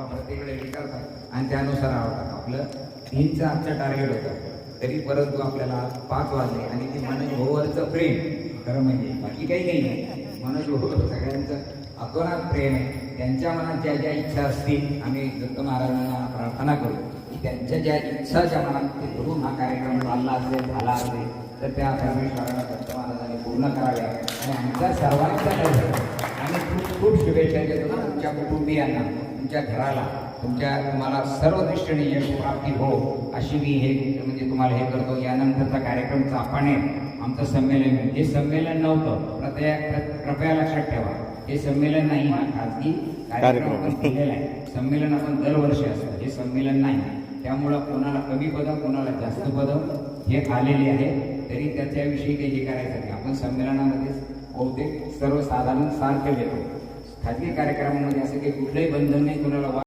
प्रत्येक वेळेला विचारतात आणि त्यानुसार आवडतात. आपलं 3चं आजचं टार्गेट होतं, तरी परंतु आपल्याला 5 वाजले आणि ते मनोज भाऊवरचं प्रेम खरं म्हणजे बाकी काही नाही आहे. मनोज भाऊ सगळ्यांचं अतोनात प्रेम आहे. त्यांच्या मनात ज्या ज्या इच्छा असतील आम्ही दत्त महाराजांना प्रार्थना करू की त्यांच्या ज्या इच्छा ज्या मनात ते धरून हा कार्यक्रम चालला असेल झाला असेल तर त्या परमेश्वराला दत्त महाराजांनी पूर्ण कराव्या आणि आमच्या सर्वांच्या आणि खूप खूप शुभेच्छा देतो तुमच्या कुटुंबियांना, तुमच्या घराला, तुम्हाला सर्व दृष्टीने यश प्राप्ती हो अशी मी हे म्हणजे तुम्हाला हे करतो. यानंतरचा कार्यक्रम चापाणे आमचं संमेलन, हे संमेलन नव्हतं, कृपया लक्षात ठेवा, हे संमेलन नाही, हा खाजगी कार्यक्रम आपण केलेला आहे. संमेलन आपण दरवर्षी असतं, हे संमेलन नाही. त्यामुळं कोणाला कमी पदं कोणाला जास्त पदं हे आलेले आहे, तरी त्याच्याविषयी काही हे करायचं नाही. आपण संमेलनामध्ये बहुतेक सर्वसाधारण सारखे देतो. खाजगी कार्यक्रमामध्ये असं काही कुठलंही बंधन नाही, कोणाला